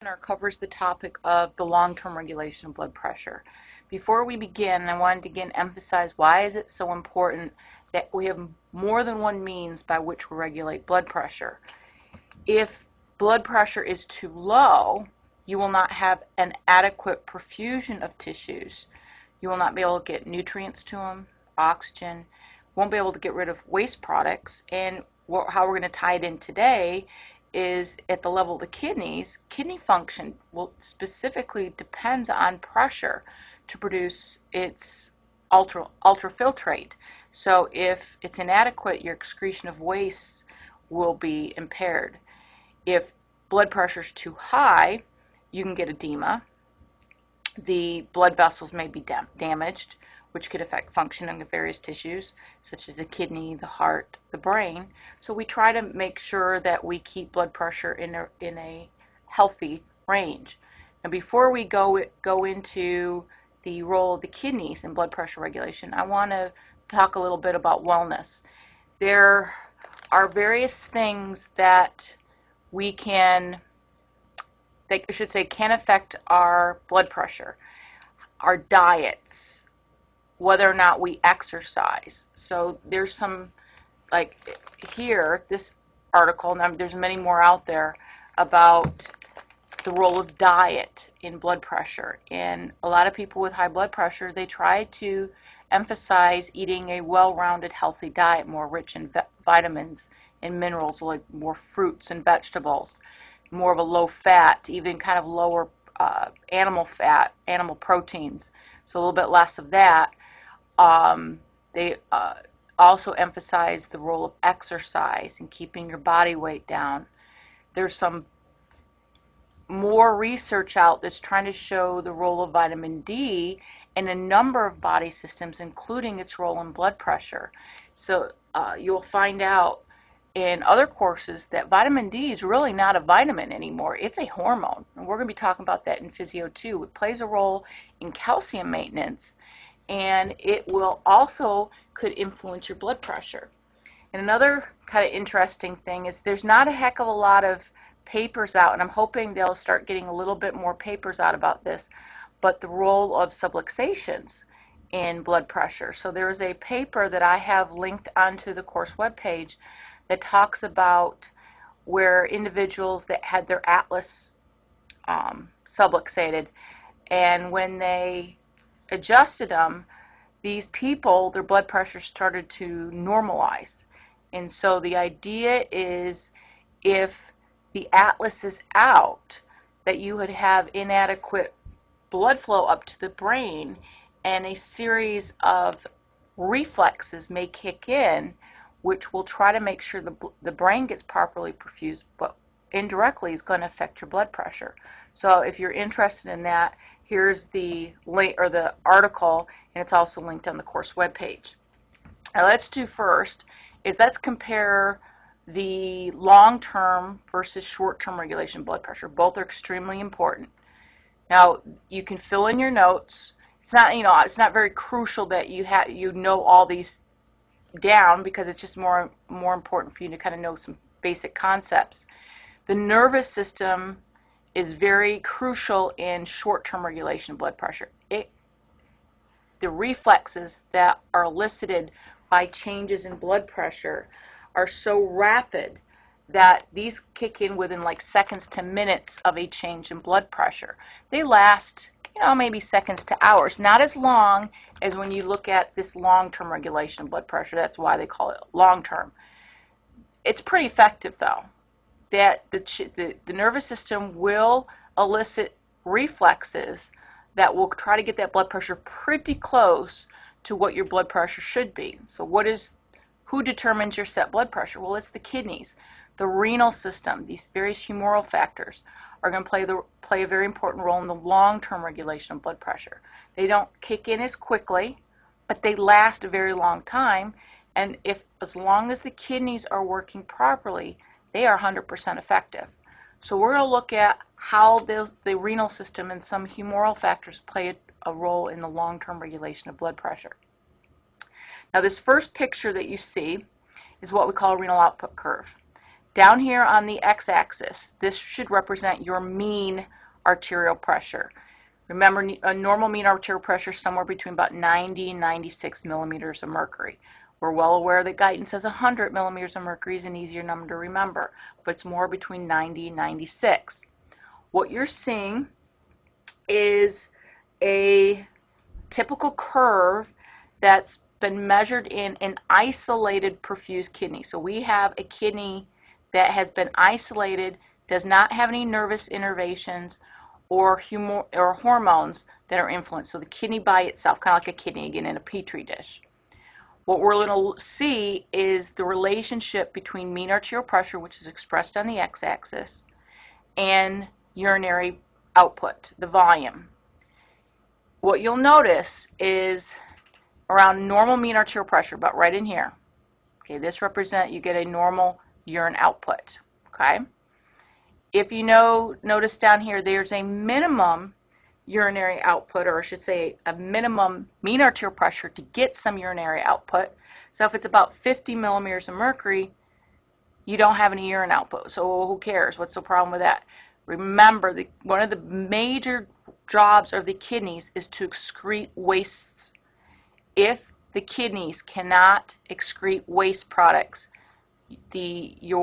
webinar covers the topic of the long-term regulation of blood pressure. Before we begin, I wanted to again emphasize why is it so important that we have more than one means by which we regulate blood pressure. If blood pressure is too low, you will not have an adequate perfusion of tissues. You will not be able to get nutrients to them, oxygen, won't be able to get rid of waste products, and how we're going to tie it in today is at the level of the kidneys. Kidney function will specifically depends on pressure to produce its ultrafiltrate. So if it's inadequate, your excretion of waste will be impaired. If blood pressure is too high, you can get edema. The blood vessels may be damaged, which could affect functioning of various tissues, such as the kidney, the heart, the brain. So we try to make sure that we keep blood pressure in a healthy range. Now, before we go into the role of the kidneys in blood pressure regulation, I want to talk a little bit about wellness. There are various things that can affect our blood pressure. Our diets, whether or not we exercise. So there's some, like here, this article, and there's many more out there about the role of diet in blood pressure. And a lot of people with high blood pressure, they try to emphasize eating a well-rounded, healthy diet, more rich in vitamins and minerals, like more fruits and vegetables, more of a low fat, even kind of lower animal fat, animal proteins, so a little bit less of that. They also emphasize the role of exercise and keeping your body weight down. There's some more research out that's trying to show the role of vitamin D in a number of body systems, including its role in blood pressure. So you'll find out in other courses that vitamin D is really not a vitamin anymore. It's a hormone, and we're going to be talking about that in Physio 2. It plays a role in calcium maintenance, and it will also could influence your blood pressure. And another kind of interesting thing is there's not a heck of a lot of papers out, and I'm hoping they'll start getting a little bit more papers out about this, but the role of subluxations in blood pressure. So there is a paper that I have linked onto the course webpage that talks about where individuals that had their atlas subluxated, and when they adjusted them, these people, their blood pressure started to normalize. And so the idea is if the atlas is out, that you would have inadequate blood flow up to the brain, and a series of reflexes may kick in, which will try to make sure the brain gets properly perfused, but indirectly is going to affect your blood pressure. So if you're interested in that, here's the link or the article, and it's also linked on the course webpage. Now let's compare the long-term versus short-term regulation of blood pressure. Both are extremely important. Now you can fill in your notes. It's not very crucial that you know all these down, because it's just more important for you to kind of know some basic concepts. The nervous system is very crucial in short-term regulation of blood pressure. The reflexes that are elicited by changes in blood pressure are so rapid that these kick in within like seconds to minutes of a change in blood pressure. They last, maybe seconds to hours, not as long as when you look at this long-term regulation of blood pressure. That's why they call it long-term. It's pretty effective, though, that the nervous system will elicit reflexes that will try to get that blood pressure pretty close to what your blood pressure should be. So who determines your set blood pressure? Well, it's the kidneys. The renal system, these various humoral factors, are going to play a very important role in the long-term regulation of blood pressure. They don't kick in as quickly, but they last a very long time, and as long as the kidneys are working properly, they are 100% effective. So we're going to look at how the renal system and some humoral factors play a role in the long-term regulation of blood pressure. Now this first picture that you see is what we call a renal output curve. Down here on the x-axis, this should represent your mean arterial pressure. Remember, a normal mean arterial pressure is somewhere between about 90 and 96 millimeters of mercury. We're well aware that guidance says 100 millimeters of mercury is an easier number to remember, but it's more between 90 and 96. What you're seeing is a typical curve that's been measured in an isolated perfused kidney. So we have a kidney that has been isolated, does not have any nervous innervations or hormones that are influenced. So the kidney by itself, kind of like a kidney again in a petri dish. What we're going to see is the relationship between mean arterial pressure, which is expressed on the x-axis, and urinary output, the volume. What you'll notice is around normal mean arterial pressure, about right in here. Okay, this represents you get a normal urine output. Okay. If you notice down here, there's a minimum urinary output, or I should say a minimum mean arterial pressure to get some urinary output. So if it's about 50 millimeters of mercury, you don't have any urine output. So who cares? What's the problem with that? Remember, one of the major jobs of the kidneys is to excrete wastes. If the kidneys cannot excrete waste products, you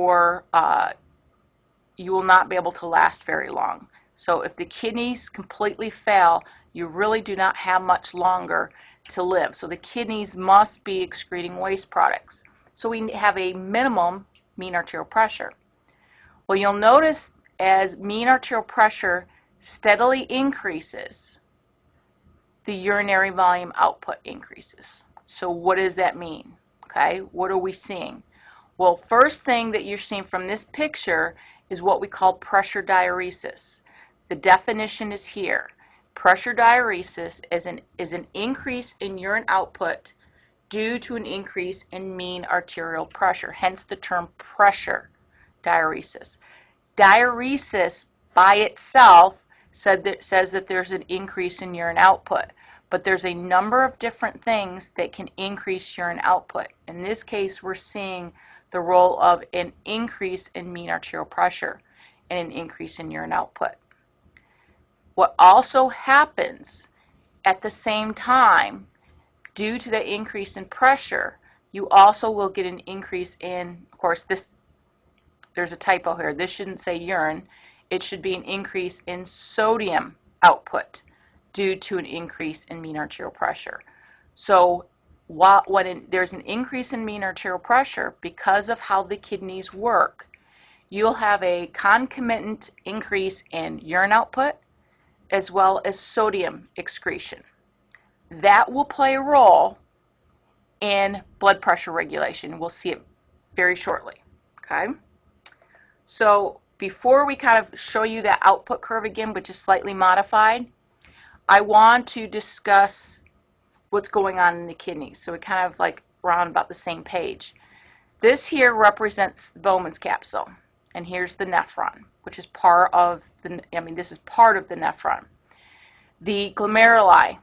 will not be able to last very long. So if the kidneys completely fail, you really do not have much longer to live. So the kidneys must be excreting waste products. So we have a minimum mean arterial pressure. Well, you'll notice as mean arterial pressure steadily increases, the urinary volume output increases. So what does that mean? Okay, what are we seeing? Well, first thing that you're seeing from this picture is what we call pressure diuresis. The definition is here. Pressure diuresis is an increase in urine output due to an increase in mean arterial pressure, hence the term pressure diuresis. Diuresis by itself says that there's an increase in urine output, but there's a number of different things that can increase urine output. In this case, we're seeing the role of an increase in mean arterial pressure and an increase in urine output. What also happens at the same time, due to the increase in pressure, you also will get an increase in, of course, there's a typo here. This shouldn't say urine. It should be an increase in sodium output due to an increase in mean arterial pressure. So there's an increase in mean arterial pressure, because of how the kidneys work, you'll have a concomitant increase in urine output as well as sodium excretion. That will play a role in blood pressure regulation. We'll see it very shortly. Okay? So before we kind of show you that output curve again, which is slightly modified, I want to discuss what's going on in the kidneys. So we kind of like around about the same page. This here represents the Bowman's capsule, and here's the nephron, which is part of this is part of the nephron. The glomeruli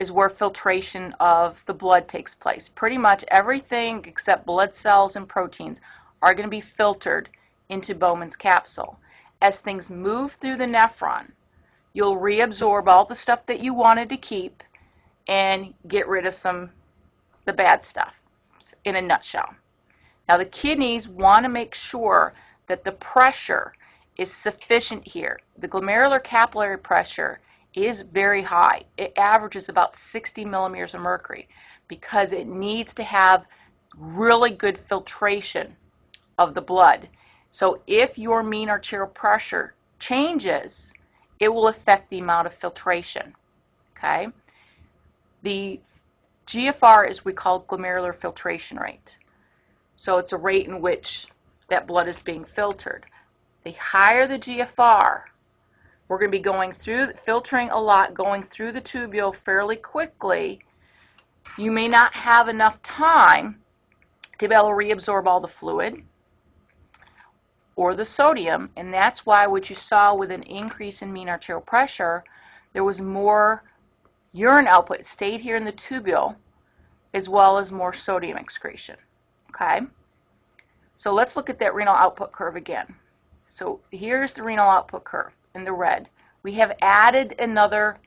is where filtration of the blood takes place. Pretty much everything except blood cells and proteins are going to be filtered into Bowman's capsule. As things move through the nephron, you'll reabsorb all the stuff that you wanted to keep and get rid of the bad stuff, in a nutshell. Now the kidneys want to make sure that the pressure is sufficient here. The glomerular capillary pressure is very high. It averages about 60 millimeters of mercury because it needs to have really good filtration of the blood. So if your mean arterial pressure changes, it will affect the amount of filtration. Okay? The GFR is what we call glomerular filtration rate. So it's a rate in which that blood is being filtered. The higher the GFR, we're going to be filtering a lot, going through the tubule fairly quickly. You may not have enough time to be able to reabsorb all the fluid or the sodium, and that's why what you saw with an increase in mean arterial pressure, there was more urine output. It stayed here in the tubule, as well as more sodium excretion. Okay? So let's look at that renal output curve again. So here's the renal output curve in the red. We have added another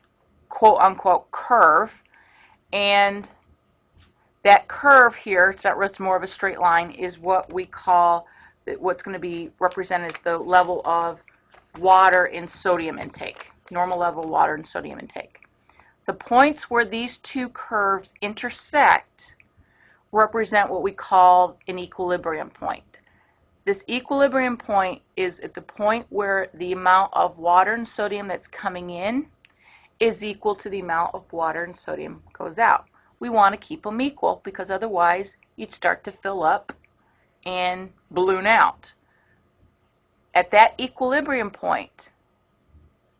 quote-unquote curve, and that curve here, it's more of a straight line, is what we call, what's going to be represented as the level of water and sodium intake, normal level of water and sodium intake. The points where these two curves intersect represent what we call an equilibrium point. This equilibrium point is at the point where the amount of water and sodium that's coming in is equal to the amount of water and sodium goes out. We want to keep them equal because otherwise you'd start to fill up and balloon out. At that equilibrium point,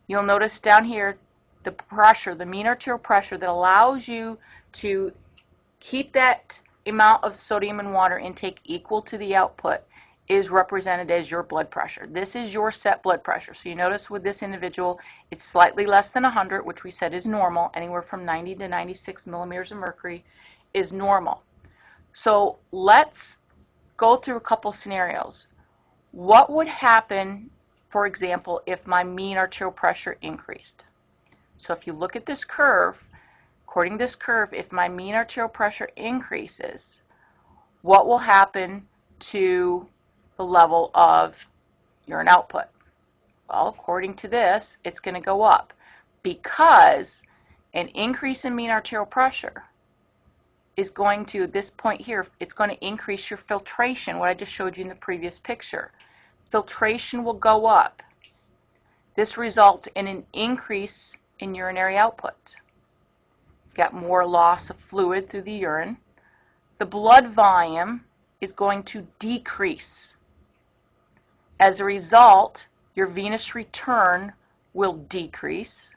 you'll notice down here the pressure, the mean arterial pressure that allows you to keep that amount of sodium and water intake equal to the output is represented as your blood pressure. This is your set blood pressure. So you notice with this individual, it's slightly less than 100, which we said is normal. Anywhere from 90 to 96 millimeters of mercury is normal. So let's go through a couple scenarios. What would happen, for example, if my mean arterial pressure increased? So if you look at this curve, according to this curve, if my mean arterial pressure increases, what will happen to the level of urine output? Well, according to this, it's going to go up because an increase in mean arterial pressure is going to, at this point here, it's going to increase your filtration, what I just showed you in the previous picture. Filtration will go up. This results in an increase in urinary output. You've got more loss of fluid through the urine. The blood volume is going to decrease. As a result, your venous return will decrease.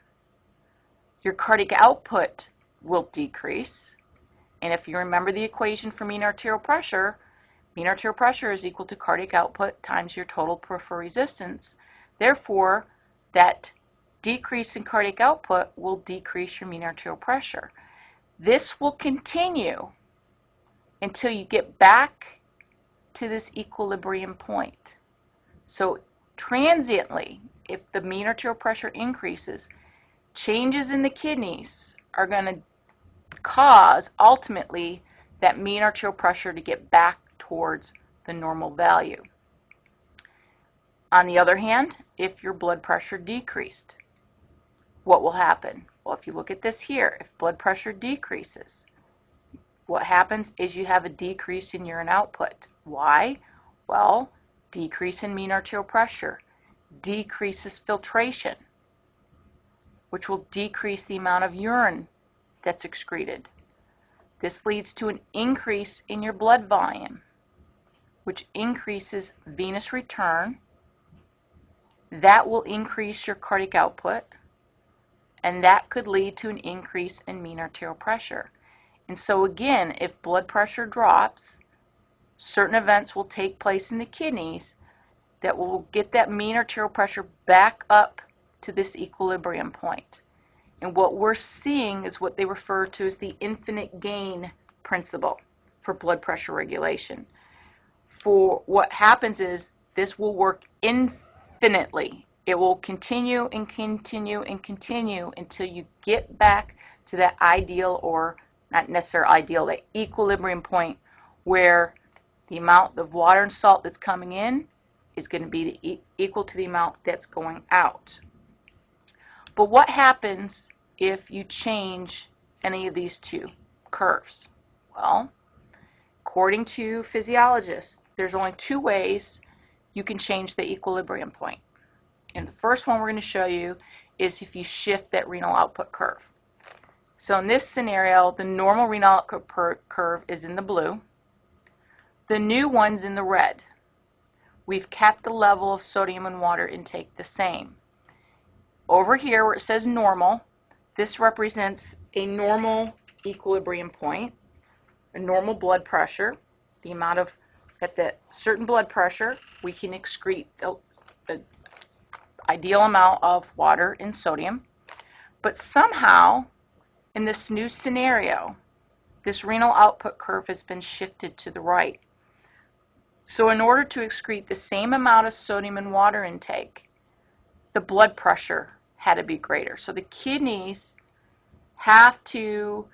Your cardiac output will decrease. And if you remember the equation for mean arterial pressure is equal to cardiac output times your total peripheral resistance. Therefore, that decrease in cardiac output will decrease your mean arterial pressure. This will continue until you get back to this equilibrium point. So transiently, if the mean arterial pressure increases, changes in the kidneys are going to cause ultimately that mean arterial pressure to get back towards the normal value. On the other hand, if your blood pressure decreased, what will happen? Well, if you look at this here, if blood pressure decreases, what happens is you have a decrease in urine output. Why? Well, decrease in mean arterial pressure decreases filtration, which will decrease the amount of urine that's excreted. This leads to an increase in your blood volume, which increases venous return. That will increase your cardiac output, and that could lead to an increase in mean arterial pressure. And so again, if blood pressure drops, certain events will take place in the kidneys that will get that mean arterial pressure back up to this equilibrium point. And what we're seeing is what they refer to as the infinite gain principle for blood pressure regulation. For what happens is this will work infinitely. It will continue and continue and continue until you get back to that ideal, or not necessarily ideal, that equilibrium point where the amount of water and salt that's coming in is going to be equal to the amount that's going out. But what happens if you change any of these two curves? Well, according to physiologists, there's only two ways you can change the equilibrium point. And the first one we're going to show you is if you shift that renal output curve. So in this scenario, the normal renal output curve is in the blue. The new one's in the red. We've kept the level of sodium and water intake the same. Over here where it says normal, this represents a normal equilibrium point, a normal blood pressure, the amount of, at that certain blood pressure, we can excrete the ideal amount of water and sodium. But somehow, in this new scenario, this renal output curve has been shifted to the right. So in order to excrete the same amount of sodium and water intake, the blood pressure had to be greater. So the kidneys have to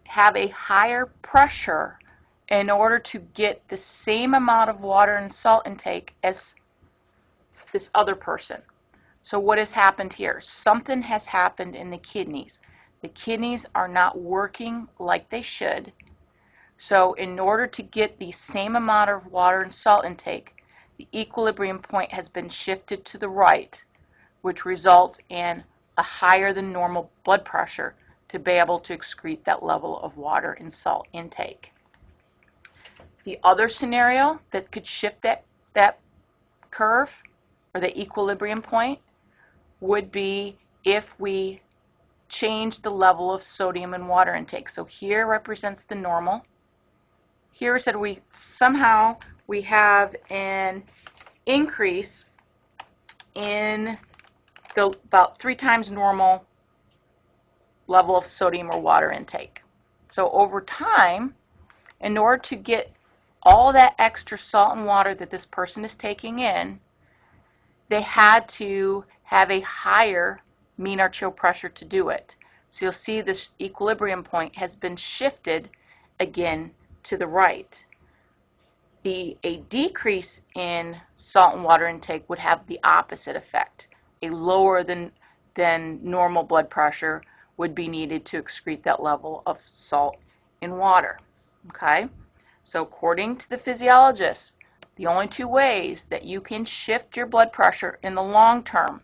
have a higher pressure in order to get the same amount of water and salt intake as this other person. So what has happened here? Something has happened in the kidneys. The kidneys are not working like they should. So in order to get the same amount of water and salt intake, the equilibrium point has been shifted to the right, which results in a higher than normal blood pressure to be able to excrete that level of water and salt intake. The other scenario that could shift that curve or the equilibrium point would be if we change the level of sodium and water intake. So here represents the normal. Here said we have an increase in the about 3 times normal level of sodium or water intake. So over time, in order to get all that extra salt and water that this person is taking in, they had to have a higher mean arterial pressure to do it. So you'll see this equilibrium point has been shifted again to the right. A decrease in salt and water intake would have the opposite effect. A lower than normal blood pressure would be needed to excrete that level of salt in water. Okay? So according to the physiologists, the only 2 ways that you can shift your blood pressure in the long term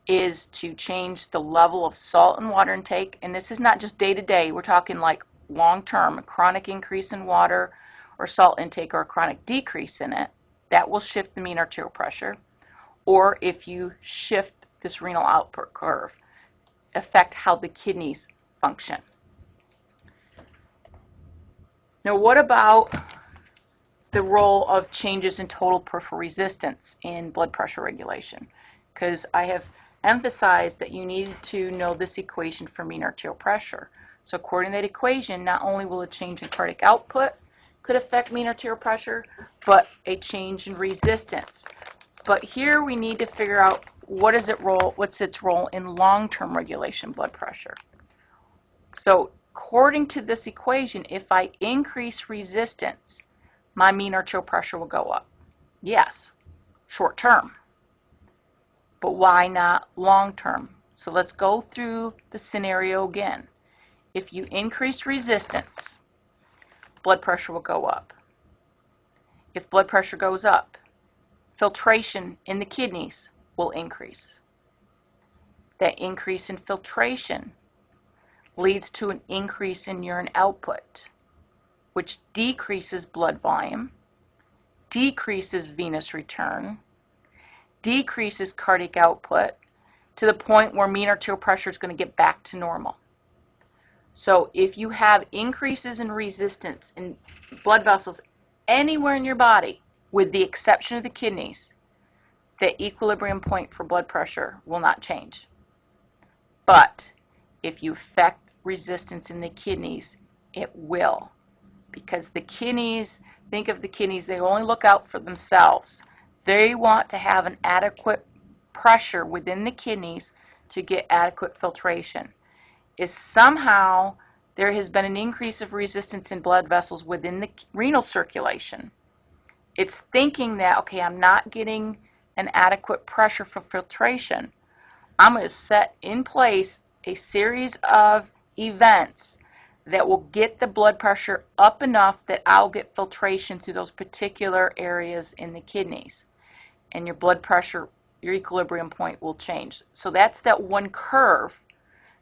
is to change the level of salt and water intake, and this is not just day to day, we're talking like long term, a chronic increase in water or salt intake or a chronic decrease in it. That will shift the mean arterial pressure. Or if you shift this renal output curve, affect how the kidneys function. Now what about the role of changes in total peripheral resistance in blood pressure regulation? Because I have emphasized that you need to know this equation for mean arterial pressure. So according to that equation, not only will a change in cardiac output could affect mean arterial pressure, but a change in resistance. But here we need to figure out what's its role in long-term regulation blood pressure. So according to this equation, if I increase resistance, my mean arterial pressure will go up. Yes, short term. But why not long term? So let's go through the scenario again. If you increase resistance, blood pressure will go up. If blood pressure goes up, filtration in the kidneys will increase. That increase in filtration leads to an increase in urine output, which decreases blood volume, decreases venous return, decreases cardiac output to the point where mean arterial pressure is going to get back to normal. So if you have increases in resistance in blood vessels anywhere in your body, with the exception of the kidneys, the equilibrium point for blood pressure will not change. But if you affect resistance in the kidneys, it will. Because the kidneys, think of the kidneys, they only look out for themselves. They want to have an adequate pressure within the kidneys to get adequate filtration. If somehow there has been an increase of resistance in blood vessels within the renal circulation, it's thinking that, okay, I'm not getting an adequate pressure for filtration. I'm going to set in place a series of events that will get the blood pressure up enough that I'll get filtration through those particular areas in the kidneys. And your blood pressure, your equilibrium point will change. So that's that one curve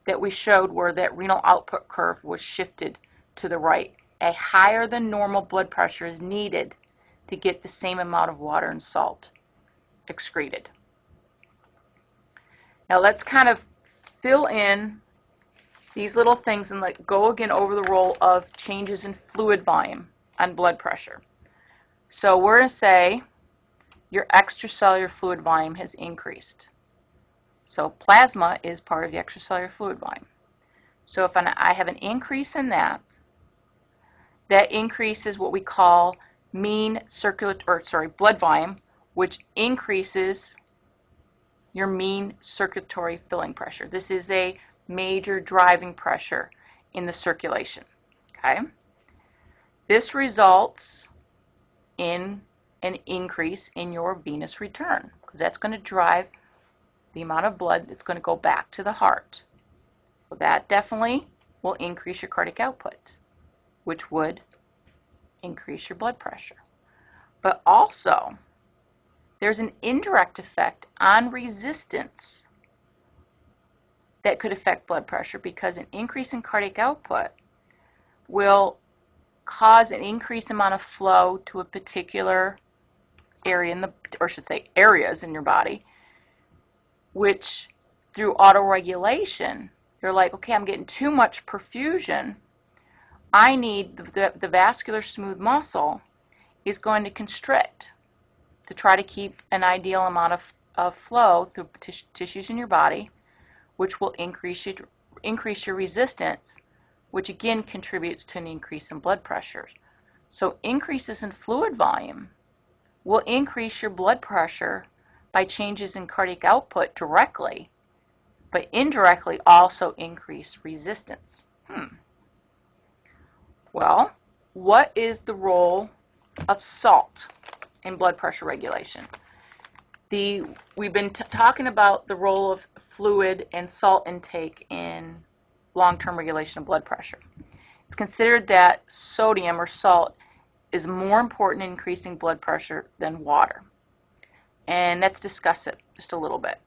that we showed where that renal output curve was shifted to the right. A higher than normal blood pressure is needed to get the same amount of water and salt excreted. Now let's kind of fill in these little things and go again over the role of changes in fluid volume on blood pressure. So we're going to say your extracellular fluid volume has increased. So plasma is part of the extracellular fluid volume. So if I have an increase in that, that increase is what we call blood volume, which increases your mean circulatory filling pressure. This is a major driving pressure in the circulation. Okay? This results in an increase in your venous return, because that's going to drive the amount of blood that's going to go back to the heart. So that definitely will increase your cardiac output, which would increase your blood pressure. But also, there's an indirect effect on resistance that could affect blood pressure, because an increase in cardiac output will cause an increased amount of flow to a particular area areas in your body, which through autoregulation, you're like, okay, I'm getting too much perfusion. I need the vascular smooth muscle is going to constrict to try to keep an ideal amount of flow through tissues in your body, which will increase your resistance, which again contributes to an increase in blood pressure. So increases in fluid volume will increase your blood pressure by changes in cardiac output directly, but indirectly also increase resistance. Well, what is the role of salt in blood pressure regulation? We've been talking about the role of fluid and salt intake in long-term regulation of blood pressure. It's considered that sodium or salt is more important in increasing blood pressure than water. And let's discuss it just a little bit.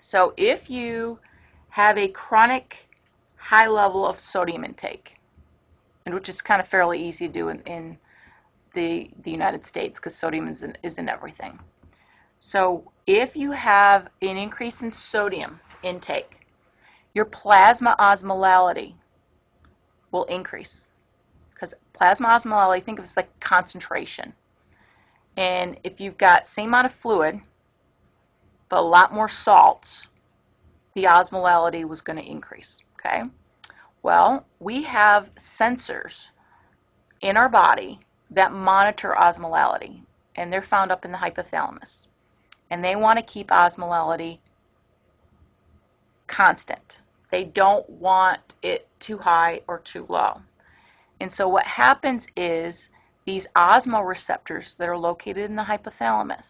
So if you have a chronic high level of sodium intake, and which is kind of fairly easy to do in the United States, because sodium is in everything. So if you have an increase in sodium intake, your plasma osmolality will increase. Because plasma osmolality, think of it as like concentration. And if you've got same amount of fluid, but a lot more salts, the osmolality was going to increase. Okay? Well, we have sensors in our body that monitor osmolality, and they're found up in the hypothalamus. And they want to keep osmolality constant. They don't want it too high or too low. And so what happens is these osmoreceptors that are located in the hypothalamus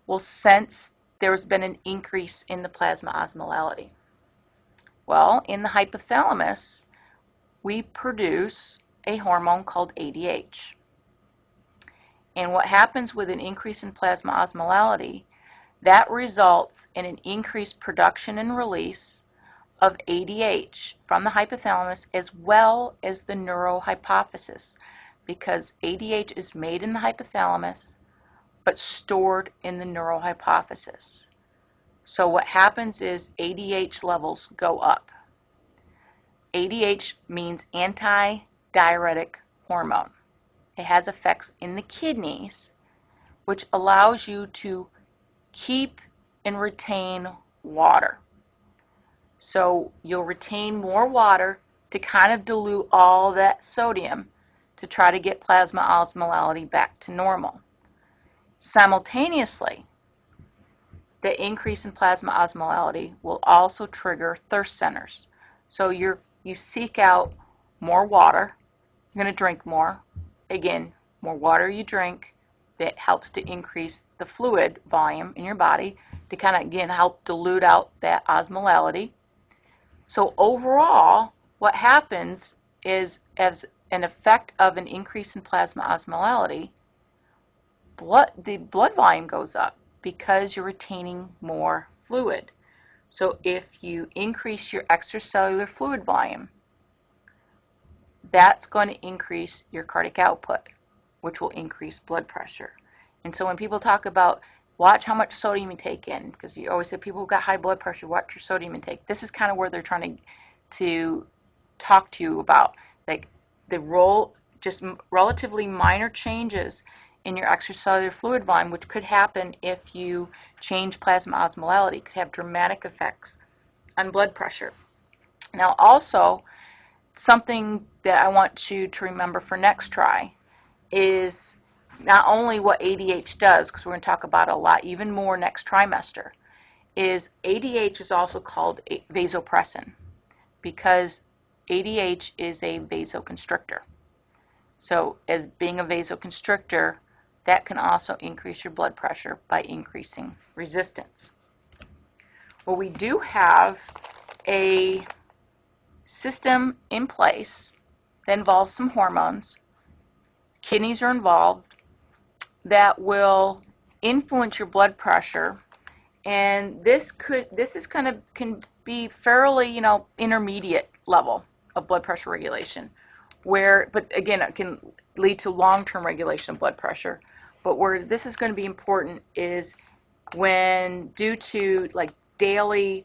will sense there's been an increase in the plasma osmolality. Well, in the hypothalamus, we produce a hormone called ADH. And what happens with an increase in plasma osmolality, that results in an increased production and release of ADH from the hypothalamus as well as the neurohypophysis, because ADH is made in the hypothalamus but stored in the neurohypophysis. So what happens is ADH levels go up. ADH means anti-diuretic hormone. It has effects in the kidneys, which allows you to keep and retain water. So you'll retain more water to kind of dilute all that sodium to try to get plasma osmolality back to normal. Simultaneously, the increase in plasma osmolality will also trigger thirst centers. So you seek out more water, you're going to drink more. Again, more water you drink, that helps to increase the fluid volume in your body to kind of, again, help dilute out that osmolality. So overall, what happens is, as an effect of an increase in plasma osmolality, the blood volume goes up because you're retaining more fluid. So if you increase your extracellular fluid volume, that's going to increase your cardiac output, which will increase blood pressure. And so when people talk about watch how much sodium you take in, because you always say people who've got high blood pressure, watch your sodium intake. This is kind of where they're trying to talk to you about, like, the role, just relatively minor changes in your extracellular fluid volume, which could happen if you change plasma osmolality, could have dramatic effects on blood pressure. Now also, something that I want you to remember for next try is not only what ADH does, because we're going to talk about it a lot, even more next trimester, is ADH is also called vasopressin because ADH is a vasoconstrictor. So as being a vasoconstrictor, that can also increase your blood pressure by increasing resistance. Well, we do have a system in place that involves some hormones. Kidneys are involved that will influence your blood pressure, and this is can be fairly, intermediate level of blood pressure regulation, but again, it can lead to long-term regulation of blood pressure. But where this is going to be important is when, due to like daily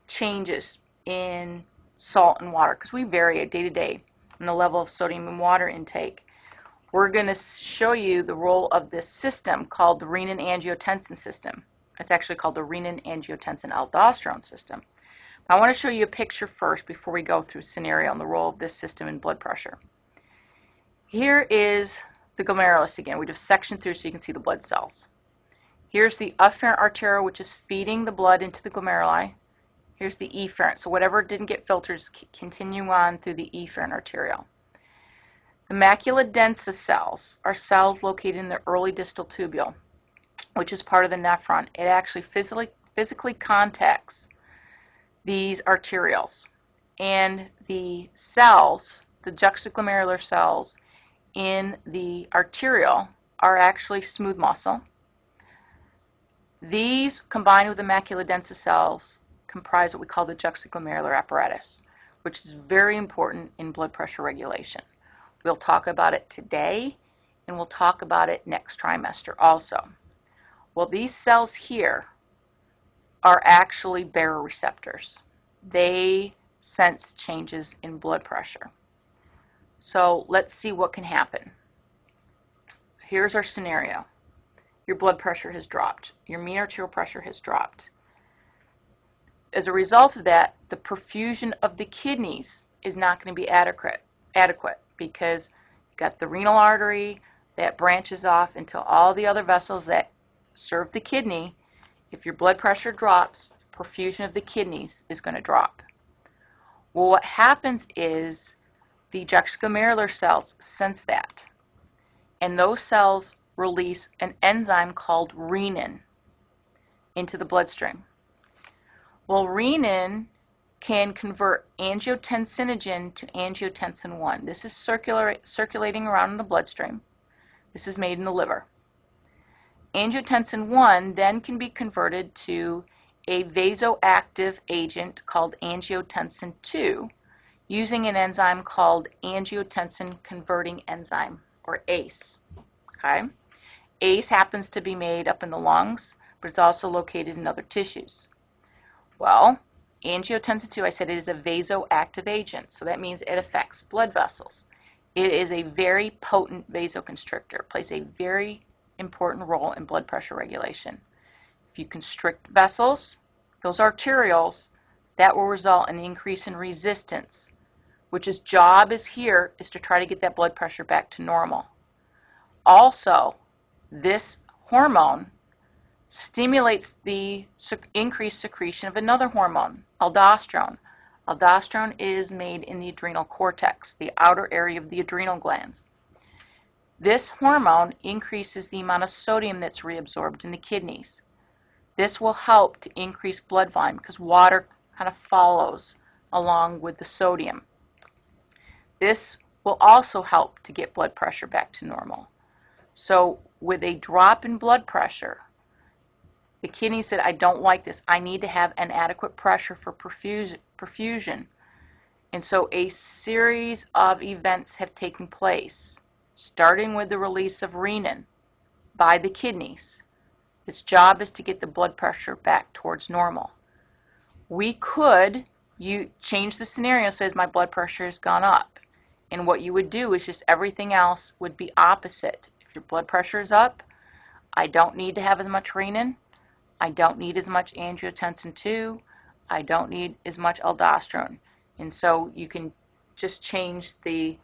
changes in salt and water, because we vary day to day in the level of sodium and water intake, we're going to show you the role of this system called the renin-angiotensin system. It's actually called the renin-angiotensin-aldosterone system. I want to show you a picture first before we go through scenario and the role of this system in blood pressure. Here is the glomerulus again. We just sectioned through so you can see the blood cells. Here's the afferent arteriole, which is feeding the blood into the glomeruli. Here's the efferent. So whatever didn't get filtered is continuing on through the efferent arteriole. The macula densa cells are cells located in the early distal tubule, which is part of the nephron. It actually physically contacts these arterioles. And the cells, the juxtaglomerular cells in the arteriole, are actually smooth muscle. These, combined with the macula densa cells, comprise what we call the juxtaglomerular apparatus, which is very important in blood pressure regulation. We'll talk about it today, and we'll talk about it next trimester also. Well, these cells here are actually baroreceptors. They sense changes in blood pressure. So let's see what can happen. Here's our scenario. Your blood pressure has dropped. Your mean arterial pressure has dropped. As a result of that, the perfusion of the kidneys is not going to be adequate because you've got the renal artery that branches off into all the other vessels that serve the kidney. If your blood pressure drops, perfusion of the kidneys is going to drop. Well, what happens is the juxtaglomerular cells sense that, and those cells release an enzyme called renin into the bloodstream. Well, renin can convert angiotensinogen to angiotensin 1. This is circulating around in the bloodstream. This is made in the liver. Angiotensin 1 then can be converted to a vasoactive agent called angiotensin 2 using an enzyme called angiotensin converting enzyme, or ACE. Okay? ACE happens to be made up in the lungs, but it's also located in other tissues. Well, angiotensin 2, I said it is a vasoactive agent, so that means it affects blood vessels. It is a very potent vasoconstrictor. It plays a very important role in blood pressure regulation. If you constrict vessels, those arterioles, that will result in an increase in resistance, which its job is to try to get that blood pressure back to normal. Also, this hormone stimulates the increased secretion of another hormone, aldosterone. Aldosterone is made in the adrenal cortex, the outer area of the adrenal glands. This hormone increases the amount of sodium that's reabsorbed in the kidneys. This will help to increase blood volume because water kind of follows along with the sodium. This will also help to get blood pressure back to normal. So with a drop in blood pressure, the kidney said, I don't like this. I need to have an adequate pressure for perfusion. And so a series of events have taken place, starting with the release of renin by the kidneys. Its job is to get the blood pressure back towards normal. We could change the scenario, says my blood pressure has gone up. And what you would do is just everything else would be opposite. If your blood pressure is up, I don't need to have as much renin. I don't need as much angiotensin 2. I don't need as much aldosterone. And so you can just change the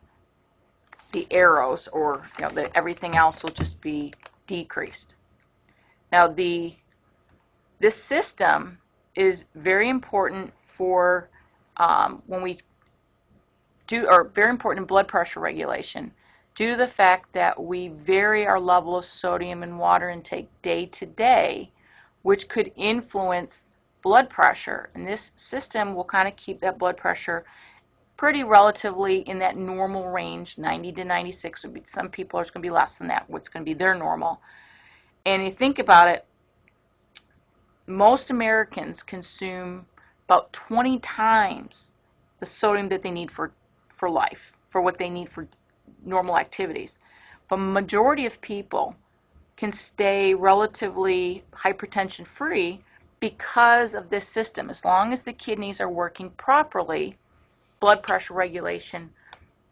the arrows, or everything else will just be decreased. Now this system is very important for when we do, or very important in blood pressure regulation, due to the fact that we vary our level of sodium and water intake day to day, which could influence blood pressure. And this system will kind of keep that blood pressure pretty relatively in that normal range. 90 to 96 would be, some people are going to be less than that, what's going to be their normal. And you think about it, most Americans consume about 20 times the sodium that they need for life, for what they need for normal activities. But a majority of people can stay relatively hypertension free because of this system. As long as the kidneys are working properly, blood pressure regulation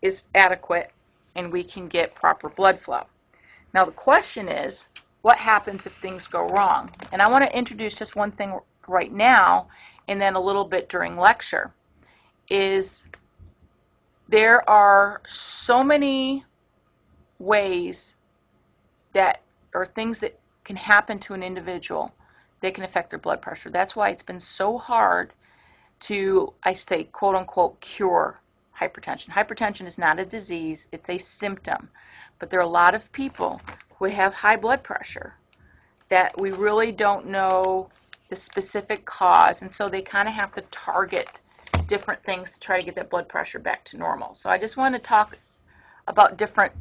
is adequate and we can get proper blood flow. Now the question is, what happens if things go wrong? And I want to introduce just one thing right now, and then a little bit during lecture, is there are so many ways that, or things that can happen to an individual that can affect their blood pressure. That's why it's been so hard to, I say, quote unquote, cure hypertension. Hypertension is not a disease, it's a symptom. But there are a lot of people who have high blood pressure that we really don't know the specific cause, and so they kind of have to target different things to try to get that blood pressure back to normal. So I just want to talk about different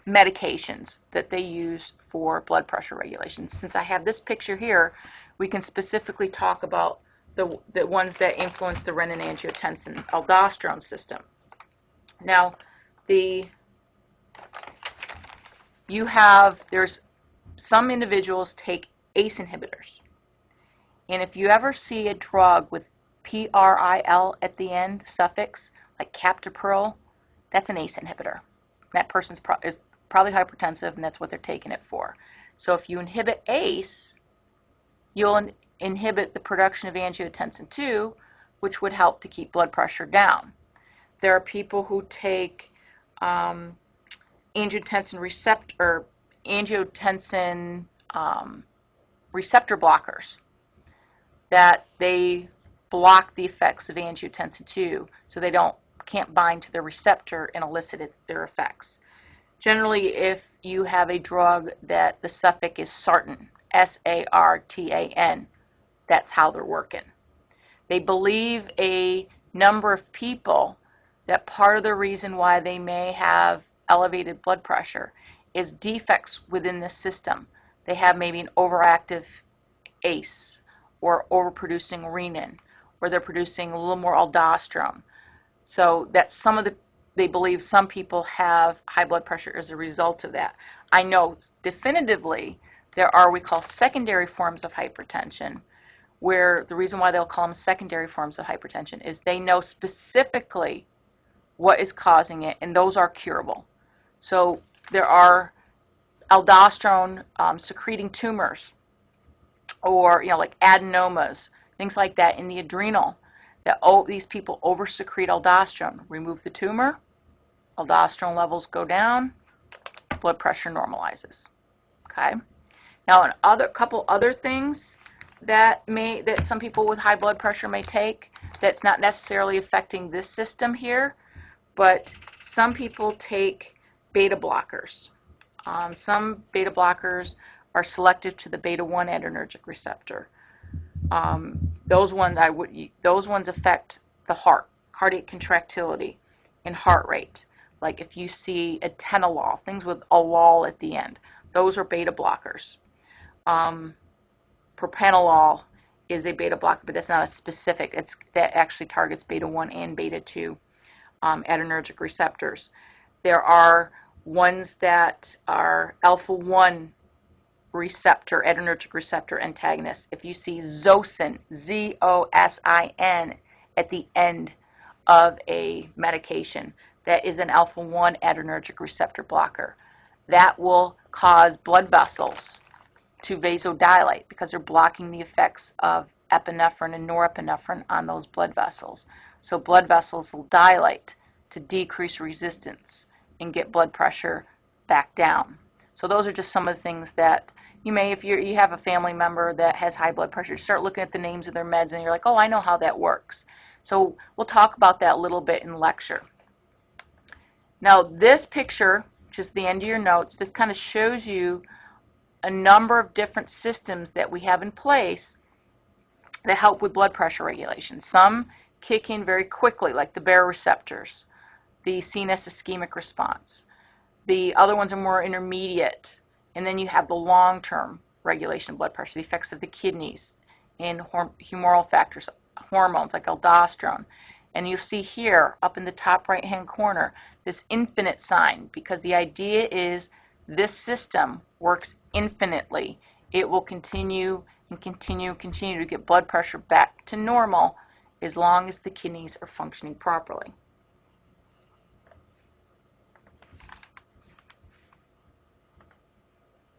medications that they use for blood pressure regulation. Since I have this picture here, we can specifically talk about the ones that influence the renin-angiotensin aldosterone system. Now, there's some individuals take ACE inhibitors. And if you ever see a drug with PRIL at the end, suffix, like captopril, that's an ACE inhibitor. That person's is probably hypertensive, and that's what they're taking it for. So if you inhibit ACE, you'll inhibit the production of angiotensin II, which would help to keep blood pressure down. There are people who take angiotensin receptor blockers, that they block the effects of angiotensin II, so they can't bind to the receptor and elicit their effects. Generally, if you have a drug that the suffix is sartan, S-A-R-T-A-N, that's how they're working. They believe a number of people that part of the reason why they may have elevated blood pressure is defects within the system. They have maybe an overactive ACE, or overproducing renin, or they're producing a little more aldosterone. So that's they believe some people have high blood pressure as a result of that. I know definitively there are what we call secondary forms of hypertension, where the reason why they'll call them secondary forms of hypertension is they know specifically what is causing it, and those are curable. So there are aldosterone secreting tumors, or like adenomas, things like that in the adrenal, that these people oversecrete aldosterone. Remove the tumor, aldosterone levels go down, blood pressure normalizes. Okay. Now, a couple other things that some people with high blood pressure may take, that's not necessarily affecting this system here, but some people take beta blockers. Some beta blockers are selective to the beta-1 adrenergic receptor. Those ones affect the heart, cardiac contractility, and heart rate. Like if you see atenolol, things with a lol at the end, those are beta blockers. Propranolol is a beta blocker, but that's not a specific. That actually targets beta-1 and beta-2 adrenergic receptors. There are ones that are alpha-1 receptor, adrenergic receptor antagonists. If you see Zosin, Z-O-S-I-N, at the end of a medication, that is an alpha-1 adrenergic receptor blocker. That will cause blood vessels to vasodilate because they're blocking the effects of epinephrine and norepinephrine on those blood vessels. So blood vessels will dilate to decrease resistance and get blood pressure back down. So those are just some of the things that you may, if you have a family member that has high blood pressure, start looking at the names of their meds and you're like, oh, I know how that works. So we'll talk about that a little bit in lecture. Now this picture, which is the end of your notes, this kind of shows you a number of different systems that we have in place that help with blood pressure regulation. Some kick in very quickly, like the baroreceptors, the CNS ischemic response. The other ones are more intermediate, and then you have the long-term regulation of blood pressure, the effects of the kidneys and humoral factors, hormones like aldosterone. And you'll see here, up in the top right-hand corner, this infinite sign, because the idea is this system works infinitely. It will continue and continue to get blood pressure back to normal as long as the kidneys are functioning properly.